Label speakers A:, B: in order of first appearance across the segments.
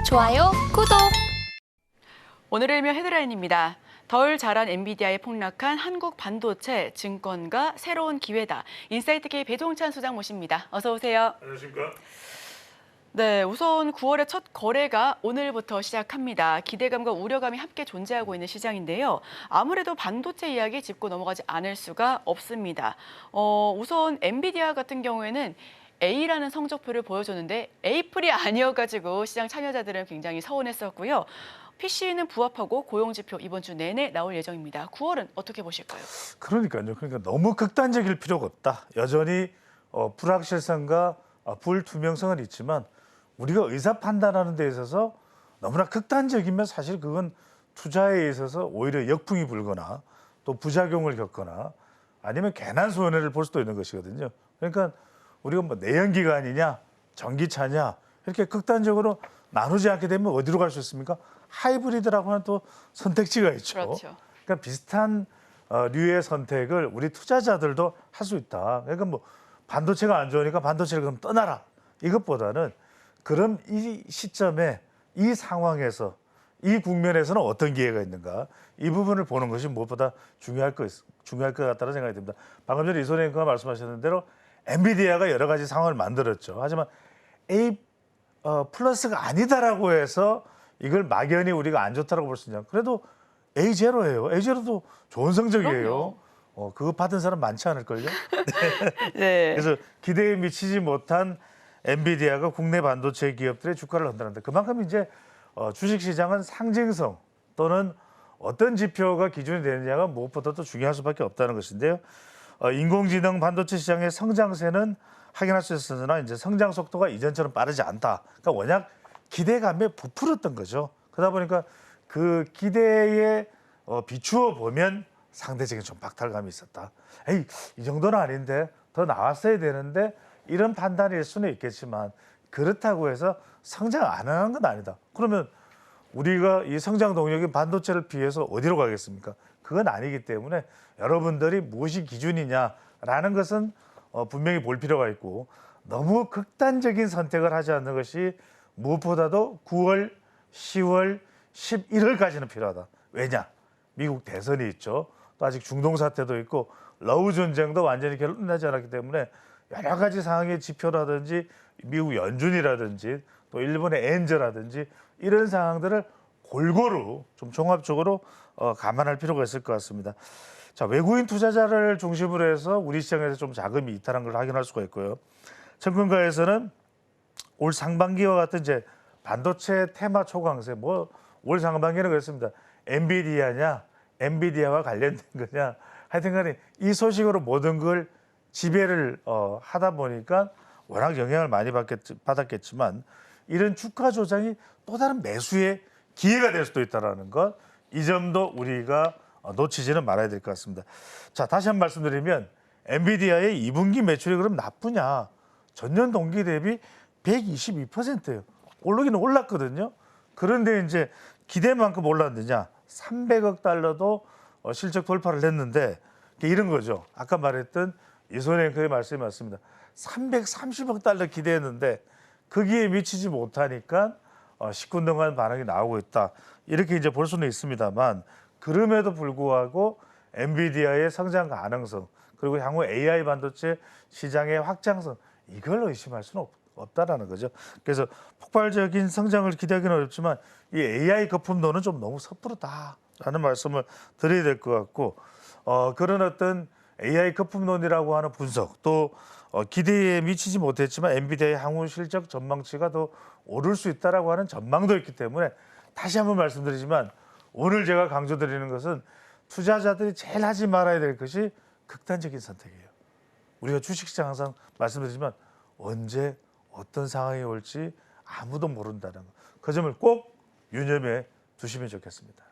A: 좋아요, 구독!
B: 오늘의 일면 헤드라인입니다. 덜 자란 엔비디아에 폭락한 한국 반도체 증권가 새로운 기회다. 인사이트K 배종찬 소장 모십니다. 어서 오세요.
C: 안녕하십니까?
B: 네, 우선 9월의 첫 거래가 오늘부터 시작합니다. 기대감과 우려감이 함께 존재하고 있는 시장인데요. 아무래도 반도체 이야기 짚고 넘어가지 않을 수가 없습니다. 우선 엔비디아 같은 경우에는 A라는 성적표를 보여줬는데 A풀이 아니어가지고 시장 참여자들은 굉장히 서운했었고요. PC는 부합하고 고용지표 이번 주 내내 나올 예정입니다. 9월은 어떻게 보실까요?
C: 그러니까요. 그러니까 너무 극단적일 필요가 없다. 여전히 불확실성과 불투명성은 있지만 우리가 의사 판단하는 데 있어서 너무나 극단적이면 사실 그건 투자에 있어서 오히려 역풍이 불거나 또 부작용을 겪거나 아니면 괜한 손해를 볼 수도 있는 것이거든요. 그러니까 우리가 뭐 내연기관이냐 전기차냐 이렇게 극단적으로 나누지 않게 되면 어디로 갈 수 있습니까? 하이브리드라고 하는 또 선택지가 있죠.
B: 그렇죠.
C: 그러니까 비슷한 류의 선택을 우리 투자자들도 할 수 있다. 그러니까 뭐 반도체가 안 좋으니까 반도체를 그럼 떠나라. 이것보다는 그럼 이 시점에 이 상황에서 이 국면에서는 어떤 기회가 있는가 이 부분을 보는 것이 무엇보다 중요할 것 같다는 생각이 듭니다. 방금 전에 이소래 앵커가 말씀하셨는 대로 엔비디아가 여러 가지 상황을 만들었죠. 하지만 A 플러스가 아니다라고 해서 이걸 막연히 우리가 안 좋다라고 볼 수 있냐. 그래도 A0예요. A0도 좋은 성적이에요. 그거 받은 사람 많지 않을걸요?
B: 네.
C: 그래서 기대에 미치지 못한 엔비디아가 국내 반도체 기업들의 주가를 흔들었는데 그만큼 이제 주식시장은 상징성 또는 어떤 지표가 기준이 되느냐가 무엇보다도 중요할 수밖에 없다는 것인데요. 인공지능 반도체 시장의 성장세는 확인할 수 있었으나 이제 성장 속도가 이전처럼 빠르지 않다. 그러니까 워낙 기대감에 부풀었던 거죠. 그러다 보니까 그 기대에 비추어 보면 상대적인 좀 박탈감이 있었다. 에이, 이 정도는 아닌데 더 나왔어야 되는데 이런 판단일 수는 있겠지만 그렇다고 해서 성장 안 하는 건 아니다. 그러면 우리가 이 성장 동력인 반도체를 피해서 어디로 가겠습니까? 그건 아니기 때문에 여러분들이 무엇이 기준이냐라는 것은 분명히 볼 필요가 있고 너무 극단적인 선택을 하지 않는 것이 무엇보다도 9월, 10월, 11월까지는 필요하다. 왜냐? 미국 대선이 있죠. 또 아직 중동 사태도 있고 러우 전쟁도 완전히 결론나지 않았기 때문에 여러 가지 상황의 지표라든지 미국 연준이라든지 또 일본의 엔저라든지 이런 상황들을 골고루 좀 종합적으로 감안할 필요가 있을 것 같습니다. 자, 외국인 투자자를 중심으로 해서 우리 시장에서 좀 자금이 이탈한 걸 확인할 수가 있고요. 증권가에서는 올 상반기와 같은 이제 반도체 테마 초강세, 뭐 올 상반기는 그렇습니다. 엔비디아와 관련된 거냐, 하여튼간에 이 소식으로 모든 걸 지배를 하다 보니까 워낙 영향을 많이 받았겠지만 이런 주가 조장이 또 다른 매수의 기회가 될 수도 있다는 것, 이 점도 우리가 놓치지는 말아야 될 것 같습니다. 자, 다시 한 번 말씀드리면 엔비디아의 2분기 매출이 그럼 나쁘냐? 전년 동기 대비 122%예요. 오르기는 올랐거든요. 그런데 이제 기대만큼 올랐느냐? 300억 달러도 실적 돌파를 했는데 이런 거죠. 아까 말했던 이소래 앵커의 말씀이 맞습니다. 330억 달러 기대했는데 거기에 미치지 못하니까 시큰둥한 반응이 나오고 있다. 이렇게 이제 볼 수는 있습니다만 그럼에도 불구하고 엔비디아의 성장 가능성 그리고 향후 AI 반도체 시장의 확장성 이걸 의심할 수는 없다라는 거죠. 그래서 폭발적인 성장을 기대하기는 어렵지만 이 AI 거품론은 좀 너무 섣부르다라는 말씀을 드려야 될 것 같고 그런 어떤 AI 거품론이라고 하는 분석 또 기대에 미치지 못했지만 엔비디아의 향후 실적 전망치가 더 오를 수 있다라고 하는 전망도 있기 때문에 다시 한번 말씀드리지만 오늘 제가 강조드리는 것은 투자자들이 제일 하지 말아야 될 것이 극단적인 선택이에요. 우리가 주식시장 항상 말씀드리지만 언제 어떤 상황이 올지 아무도 모른다는 것. 그 점을 꼭 유념해 두시면 좋겠습니다.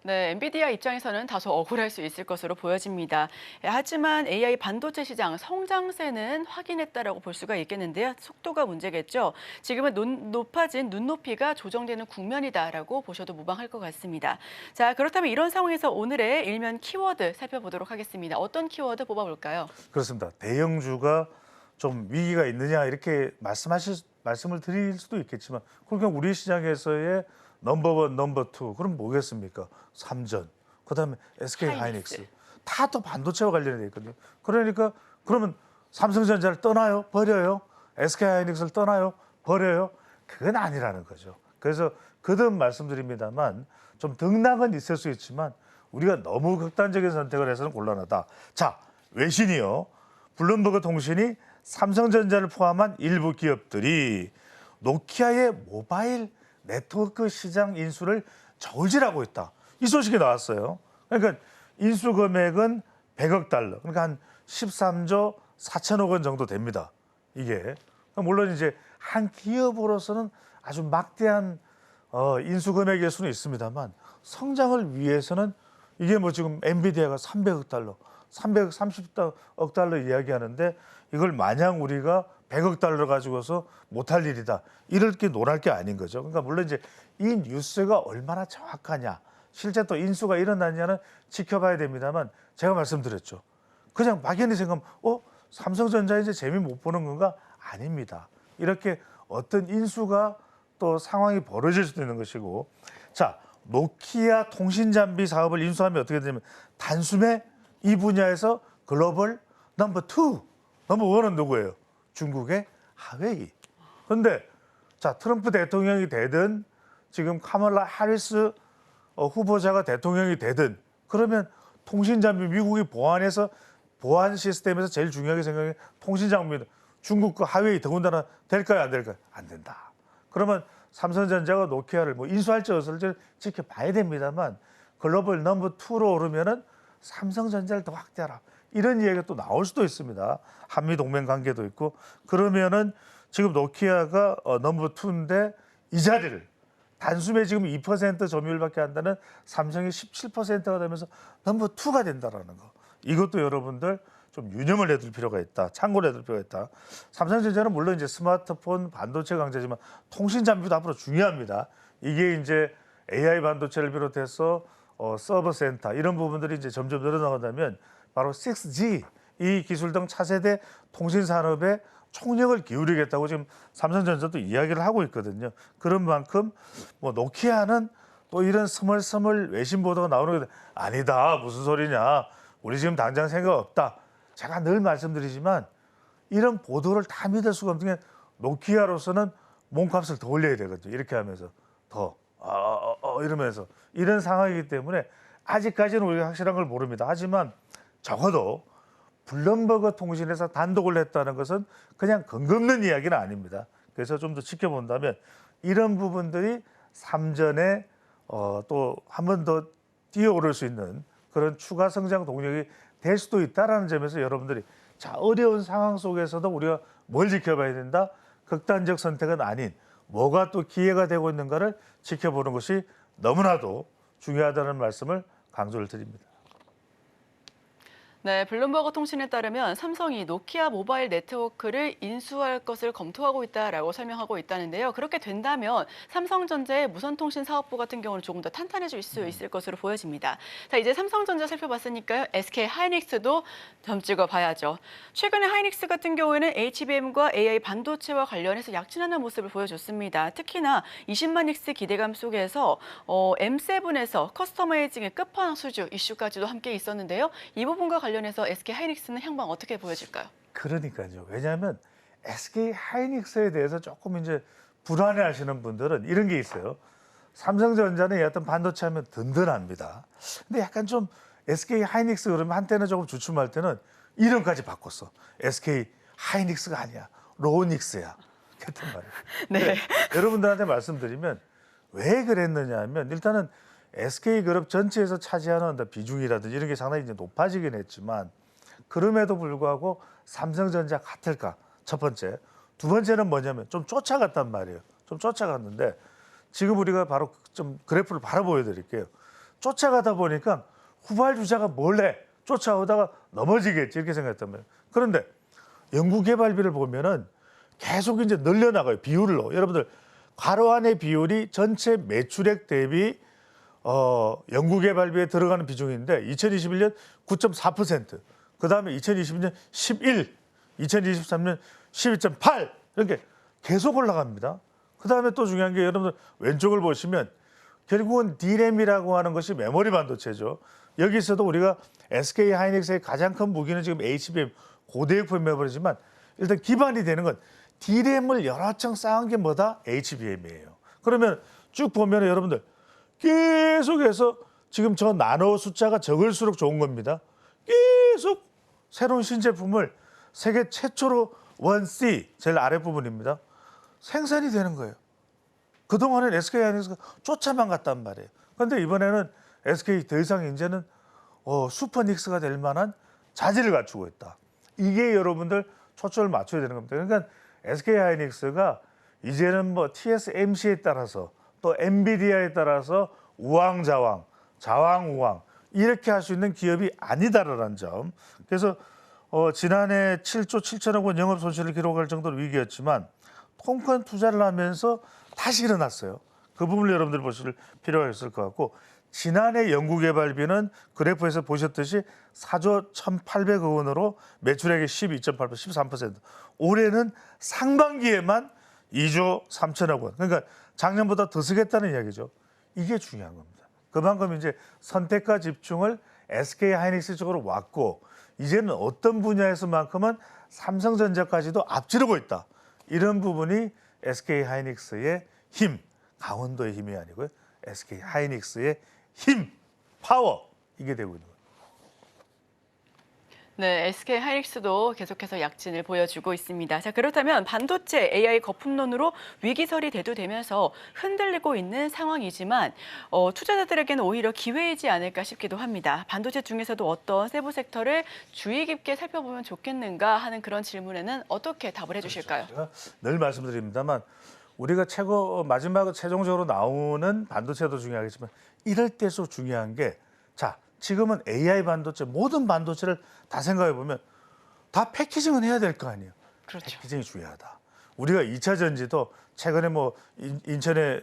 B: 네, 엔비디아 입장에서는 다소 억울할 수 있을 것으로 보여집니다. 하지만 AI 반도체 시장 성장세는 확인했다라고 볼 수가 있겠는데요. 속도가 문제겠죠. 지금은 높아진 눈높이가 조정되는 국면이다라고 보셔도 무방할 것 같습니다. 자, 그렇다면 이런 상황에서 오늘의 일면 키워드 살펴보도록 하겠습니다. 어떤 키워드 뽑아볼까요?
C: 그렇습니다. 대형주가 좀 위기가 있느냐 이렇게 말씀하실 말씀을 드릴 수도 있겠지만 그러니까 우리 시장에서의 넘버원, 넘버투 그럼 뭐겠습니까? 삼전, 그다음에 SK 하이닉스 다 또 반도체와 관련돼 있거든요. 그러니까 그러면 삼성전자를 떠나요? 버려요? SK 하이닉스를 떠나요? 버려요? 그건 아니라는 거죠. 그래서 거듭 말씀드립니다만 좀 등락은 있을 수 있지만 우리가 너무 극단적인 선택을 해서는 곤란하다. 자, 외신이요. 블룸버그 통신이 삼성전자를 포함한 일부 기업들이 노키아의 모바일 네트워크 시장 인수를 저울질하고 있다. 이 소식이 나왔어요. 그러니까 인수 금액은 100억 달러, 그러니까 한 13조 4천억 원 정도 됩니다. 이게 물론 이제 한 기업으로서는 아주 막대한 인수 금액일 수는 있습니다만 성장을 위해서는 이게 뭐 지금 엔비디아가 300억 달러, 330억 달러 이야기하는데 이걸 마냥 우리가 100억 달러 가지고서 못할 일이다. 이럴 게 논할 게 아닌 거죠. 그러니까 물론 이제 이 뉴스가 얼마나 정확하냐, 실제 또 인수가 일어났냐는 지켜봐야 됩니다만 제가 말씀드렸죠. 그냥 막연히 생각하면 삼성전자 이제 재미 못 보는 건가? 아닙니다. 이렇게 어떤 인수가 또 상황이 벌어질 수도 있는 것이고, 자, 노키아 통신장비 사업을 인수하면 어떻게 되냐면 단숨에 이 분야에서 글로벌 넘버 2, 넘버 1은 누구예요? 중국의 하웨이. 그런데 자, 트럼프 대통령이 되든 지금 카멀라 해리스 후보자가 대통령이 되든 그러면 통신장비 미국이 보안 시스템에서 제일 중요하게 생각해 통신장비는 중국과 하웨이 더군다나 될까요? 안 될까요? 안 된다. 그러면 삼성전자가 노키아를 뭐 인수할지 어쩔지 지켜봐야 됩니다만 글로벌 넘버 2로 오르면은 삼성전자를 더 확대하라. 이런 이야기가 또 나올 수도 있습니다. 한미 동맹 관계도 있고 그러면은 지금 노키아가 넘버 2인데 이 자리를 단숨에 지금 2% 점유율밖에 안 되는 삼성이 17%가 되면서 넘버 2가 된다라는 거. 이것도 여러분들 좀 유념을 해둘 필요가 있다. 참고를 해둘 필요가 있다. 삼성전자는 물론 이제 스마트폰 반도체 강자지만 통신 장비도 앞으로 중요합니다. 이게 이제 AI 반도체를 비롯해서 서버 센터 이런 부분들이 이제 점점 늘어나가다면 바로 6G 이 기술 등 차세대 통신 산업에 총력을 기울이겠다고 지금 삼성전자도 이야기를 하고 있거든요. 그런 만큼 뭐 노키아는 또 이런 스멀스멀 외신 보도가 나오는 게 아니다. 무슨 소리냐. 우리 지금 당장 생각 없다. 제가 늘 말씀드리지만 이런 보도를 다 믿을 수가 없는 게 노키아로서는 몸값을 더 올려야 되거든요. 이렇게 하면서 더 이러면서 이런 상황이기 때문에 아직까지는 우리가 확실한 걸 모릅니다. 하지만 적어도 블룸버그 통신에서 단독을 했다는 것은 그냥 근거 없는 이야기는 아닙니다. 그래서 좀 더 지켜본다면 이런 부분들이 삼전에 또 한 번 더 뛰어오를 수 있는 그런 추가 성장 동력이 될 수도 있다라는 점에서 여러분들이 자, 어려운 상황 속에서도 우리가 뭘 지켜봐야 된다? 극단적 선택은 아닌 뭐가 또 기회가 되고 있는가를 지켜보는 것이 너무나도 중요하다는 말씀을 강조를 드립니다.
B: 네, 블룸버그 통신에 따르면 삼성이 노키아 모바일 네트워크를 인수할 것을 검토하고 있다라고 설명하고 있다는데요. 그렇게 된다면 삼성전자의 무선통신 사업부 같은 경우는 조금 더 탄탄해질 수 있을 것으로 보여집니다. 자, 이제 삼성전자 살펴봤으니까요. SK 하이닉스도 점 찍어봐야죠. 최근에 하이닉스 같은 경우에는 HBM과 AI 반도체와 관련해서 약진하는 모습을 보여줬습니다. 특히나 20만 닉스 기대감 속에서 M7에서 커스터마이징의 끝판왕 수주 이슈까지도 함께 있었는데요. 이 부분과 관련해서 SK 하이닉스는 향방 어떻게 보여질까요?
C: 그러니까요. 왜냐하면 SK 하이닉스에 대해서 조금 이제 불안해하시는 분들은 이런 게 있어요. 삼성전자는 어떤 반도체 하면 든든합니다. 근데 약간 좀 SK 하이닉스 그러면 한때는 조금 주춤할 때는 이름까지 바꿨어. SK 하이닉스가 아니야. 로닉스야. 그랬단 말이에요.
B: 네.
C: 여러분들한테 말씀드리면 왜 그랬느냐 하면 일단은 SK그룹 전체에서 차지하는 비중이라든지 이런 게 상당히 이제 높아지긴 했지만 그럼에도 불구하고 삼성전자 같을까? 첫 번째. 두 번째는 뭐냐면 좀 쫓아갔단 말이에요. 좀 쫓아갔는데 지금 우리가 바로 좀 그래프를 바로 보여드릴게요. 쫓아가다 보니까 후발주자가 몰래 쫓아오다가 넘어지겠지 이렇게 생각했단 말이에요. 그런데 연구개발비를 보면은 계속 이제 늘려나가요. 비율로. 여러분들 괄호 안의 비율이 전체 매출액 대비 연구개발비에 들어가는 비중인데 2021년 9.4%, 그 다음에 2022년 11, 2023년 12.8 이렇게 계속 올라갑니다. 그다음에 또 중요한 게 여러분들 왼쪽을 보시면 결국은 D램이라고 하는 것이 메모리 반도체죠. 여기서도 우리가 SK 하이닉스의 가장 큰 무기는 지금 HBM 고대역폭 메모리지만 일단 기반이 되는 건 D램을 여러 층 쌓은 게 뭐다? HBM이에요. 그러면 쭉 보면 여러분들 계속해서 지금 저 나노 숫자가 적을수록 좋은 겁니다. 계속 새로운 신제품을 세계 최초로 1C 제일 아랫부분입니다. 생산이 되는 거예요. 그동안은 SK 하이닉스가 쫓아만 갔단 말이에요. 그런데 이번에는 SK 더 이상 이제는 슈퍼닉스가 될 만한 자질을 갖추고 있다. 이게 여러분들 초점을 맞춰야 되는 겁니다. 그러니까 SK 하이닉스가 이제는 뭐 TSMC에 따라서 또 엔비디아에 따라서 우왕좌왕, 좌왕우왕 이렇게 할 수 있는 기업이 아니다라는 점. 그래서 지난해 7조 7천억 원 영업 손실을 기록할 정도로 위기였지만 통큰 투자를 하면서 다시 일어났어요. 그 부분을 여러분들 보실 필요가 있을 것 같고 지난해 연구개발비는 그래프에서 보셨듯이 4조 1,800억 원으로 매출액의 12.8%, 13%. 올해는 상반기에만 2조 3천억 원. 그러니까 작년보다 더 쓰겠다는 이야기죠. 이게 중요한 겁니다. 그만큼 이제 선택과 집중을 SK 하이닉스 쪽으로 왔고 이제는 어떤 분야에서만큼은 삼성전자까지도 앞지르고 있다. 이런 부분이 SK 하이닉스의 힘, 강원도의 힘이 아니고요. SK 하이닉스의 힘, 파워 이게 되고 있는 거예요.
B: 네, SK 하이닉스도 계속해서 약진을 보여주고 있습니다. 자, 그렇다면 반도체 AI 거품론으로 위기설이 대두되면서 흔들리고 있는 상황이지만 투자자들에게는 오히려 기회이지 않을까 싶기도 합니다. 반도체 중에서도 어떤 세부 섹터를 주의 깊게 살펴보면 좋겠는가 하는 그런 질문에는 어떻게 답을 해주실까요?
C: 제가 늘 말씀드립니다만 우리가 마지막으로 최종적으로 나오는 반도체도 중요하겠지만 이럴 때서 중요한 게 자, 지금은 AI 반도체 모든 반도체를 다 생각해 보면 다 패키징은 해야 될 거 아니에요.
B: 그렇죠.
C: 패키징이 중요하다. 우리가 2차 전지도 최근에 뭐 인천의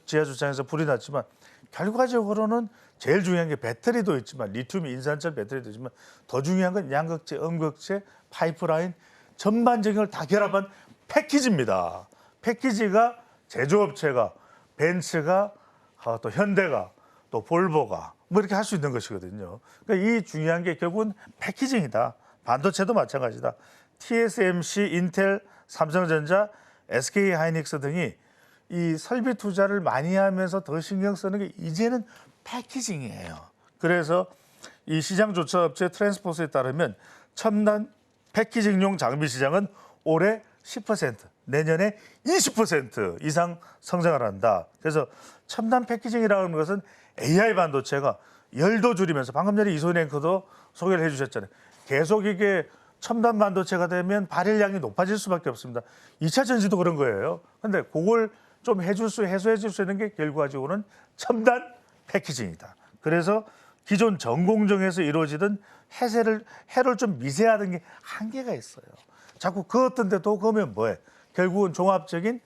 C: 지하주차장에서 불이 났지만 결과적으로는 제일 중요한 게 배터리도 있지만 리튬 인산철 배터리도 있지만 더 중요한 건 양극재, 음극재, 파이프라인 전반적인 걸 다 결합한 패키지입니다. 패키지가 제조업체가 벤츠가 또 현대가 또 볼보가 뭐 이렇게 할 수 있는 것이거든요. 그러니까 이 중요한 게 결국은 패키징이다. 반도체도 마찬가지다. TSMC, 인텔, 삼성전자, SK 하이닉스 등이 이 설비 투자를 많이 하면서 더 신경 쓰는 게 이제는 패키징이에요. 그래서 이 시장조사업체 트랜스포스에 따르면 첨단 패키징용 장비 시장은 올해 10%, 내년에 20% 이상 성장을 한다. 그래서 첨단 패키징이라는 것은 AI 반도체가 열도 줄이면서 방금 전에 이소희 앵커도 소개를 해주셨잖아요. 계속 이게 첨단 반도체가 되면 발열량이 높아질 수밖에 없습니다. 2차 전지도 그런 거예요. 그런데 그걸 좀 해소해 줄 수 있는 게 결과적으로는 첨단 패키징이다. 그래서 기존 전공정에서 이루어지던 해를 좀 미세하던 게 한계가 있어요. 자꾸 그 어떤 데도 그러면 뭐해? 결국은 종합적인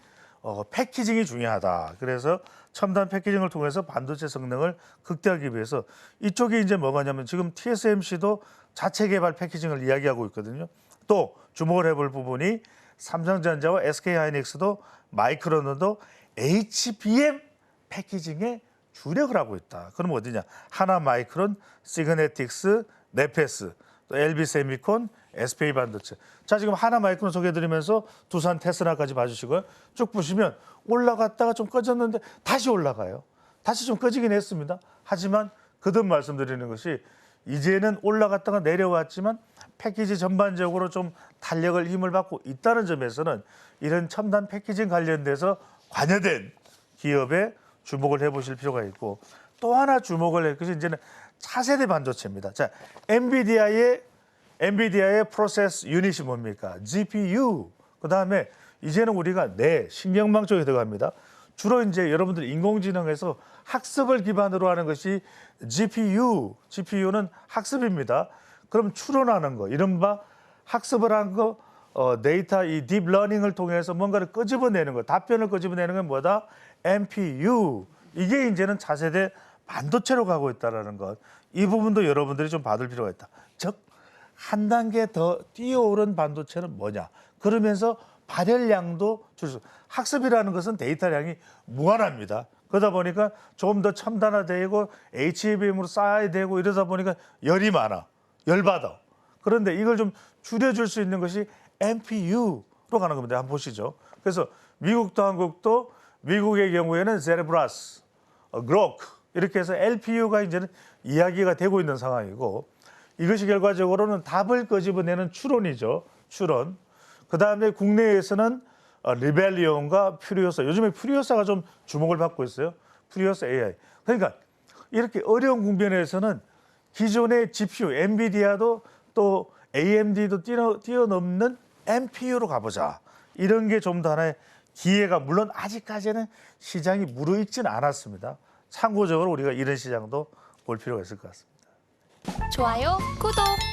C: 패키징이 중요하다. 그래서 첨단 패키징을 통해서 반도체 성능을 극대화하기 위해서 이쪽이 이제 뭐가냐면 지금 TSMC도 자체 개발 패키징을 이야기하고 있거든요. 또 주목을 해볼 부분이 삼성전자와 SK 하이닉스도 마이크론도 HBM 패키징에 주력을 하고 있다. 그럼 어디냐? 하나 마이크론, 시그네틱스, 네페스, 또 LB 세미콘, SPA 반도체. 자, 지금 하나 마이크론 소개해드리면서 두산 테스라까지 봐주시고요. 쭉 보시면 올라갔다가 좀 꺼졌는데 다시 올라가요. 다시 좀 꺼지긴 했습니다. 하지만 거듭 말씀드리는 것이 이제는 올라갔다가 내려왔지만 패키지 전반적으로 좀 탄력을 힘을 받고 있다는 점에서는 이런 첨단 패키징 관련돼서 관여된 기업에 주목을 해보실 필요가 있고 또 하나 주목을 할 것이 이제는 차세대 반도체입니다. 자, 엔비디아의 프로세스 유닛이 뭡니까? GPU. 그다음에 이제는 우리가 신경망 쪽에 들어갑니다. 주로 이제 여러분들 인공지능에서 학습을 기반으로 하는 것이 GPU. GPU는 학습입니다. 그럼 추론하는 거, 이른바 학습을 한 거, 데이터 이 딥러닝을 통해서 뭔가를 끄집어내는 거, 답변을 끄집어내는 건 뭐다? NPU. 이게 이제는 차세대 반도체로 가고 있다는 것. 이 부분도 여러분들이 좀 받을 필요가 있다. 즉, 한 단계 더 뛰어오른 반도체는 뭐냐? 그러면서 발열량도 줄수. 학습이라는 것은 데이터량이 무한합니다. 그러다 보니까 조금 더 첨단화되고 HBM으로 쌓아야 되고 이러다 보니까 열이 많아, 열받아. 그런데 이걸 좀 줄여줄 수 있는 것이 NPU로 가는 겁니다. 한번 보시죠. 그래서 미국도 한국도 미국의 경우에는 제레브라스, 그로크 이렇게 해서 LPU가 이제는 이야기가 되고 있는 상황이고 이것이 결과적으로는 답을 끄집어내는 추론이죠. 추론. 그다음에 국내에서는 리벨리온과 퓨리오사. 요즘에 퓨리오사가 좀 주목을 받고 있어요. 퓨리오사 AI. 그러니까 이렇게 어려운 국면에서는 기존의 GPU, 엔비디아도 또 AMD도 뛰어넘는 NPU로 가보자. 이런 게 좀 더 하나의 기회가 물론 아직까지는 시장이 무르익지는 않았습니다. 참고적으로 우리가 이런 시장도 볼 필요가 있을 것 같습니다.
A: 좋아요, 구독.